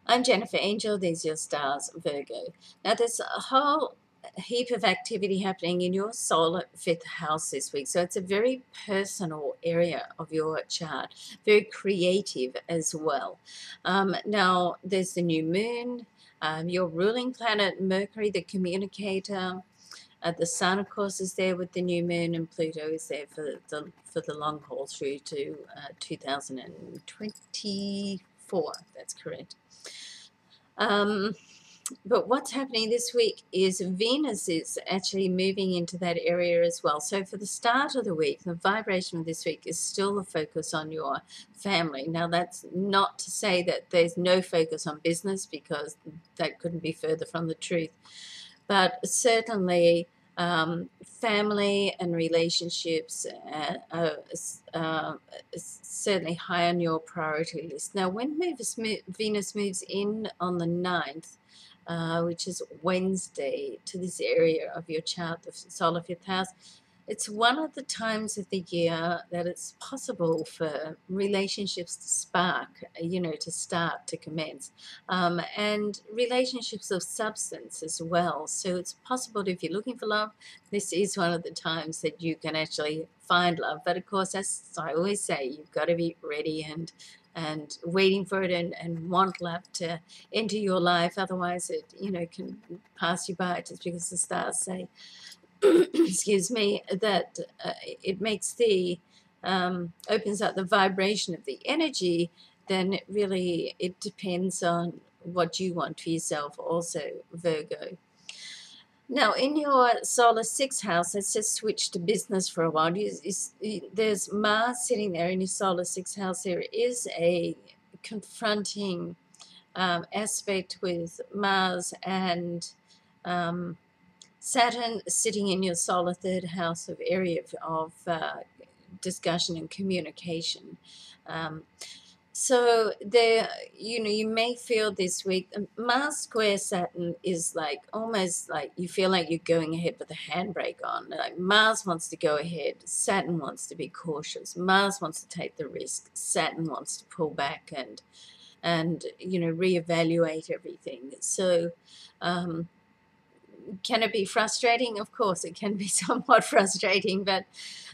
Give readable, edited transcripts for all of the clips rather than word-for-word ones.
I'm Jennifer Angel. These are your stars, Virgo. Now, there's a whole heap of activity happening in your solar fifth house this week. So it's a very personal area of your chart, very creative as well. Now, there's the new moon, your ruling planet, Mercury, the communicator. The Sun, of course, is there with the new moon, and Pluto is there for the long haul through to 2024. That's correct. But what's happening this week is Venus is actually moving into that area as well. So for the start of the week, the vibration of this week is still the focus on your family. Now, that's not to say that there's no focus on business, because that couldn't be further from the truth. But certainly family and relationships are certainly high on your priority list. Now, when Venus moves in on the 9th, which is Wednesday, to this area of your chart, the solar fifth house, it's one of the times of the year that it's possible for relationships to spark, to start, to commence, and relationships of substance as well. So it's possible that if you're looking for love, this is one of the times that you can actually find love. But of course, as I always say, you've got to be ready and waiting for it and want love to enter your life. Otherwise, it can pass you by, just because the stars say excuse me, that it makes the opens up the vibration of the energy. Then it depends on what you want for yourself also, Virgo. Now, in your solar sixth house, let's just switch to business for a while. There's Mars sitting there in your solar sixth house. There is a confronting aspect with Mars and Saturn sitting in your solar third house of area of discussion and communication. So there, you may feel this week, Mars square Saturn is like almost like you feel like you're going ahead with the handbrake on. Like Mars wants to go ahead, Saturn wants to be cautious. Mars wants to take the risk, Saturn wants to pull back and reevaluate everything. So can it be frustrating? Of course, it can be somewhat frustrating, but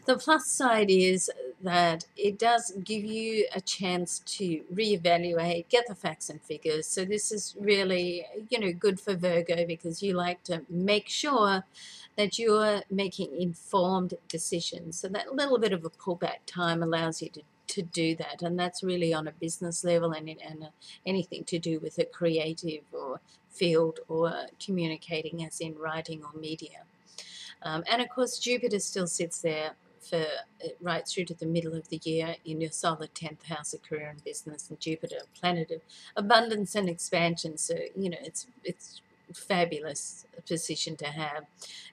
the plus side is that it does give you a chance to reevaluate, get the facts and figures. So this is really, good for Virgo, because you like to make sure that you're making informed decisions. So that little bit of a pullback time allows you to do that, and that's really on a business level and anything to do with a creative or field or communicating, as in writing or media. And of course, Jupiter still sits there for right through to the middle of the year in your solar 10th house of career and business, and Jupiter, planet of abundance and expansion. So it's fabulous position to have.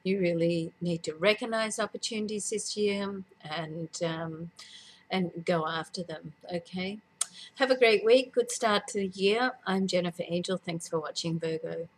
You really need to recognize opportunities this year and go after them. Okay, have a great week. Good start to the year. I'm Jennifer Angel. Thanks for watching, Virgo.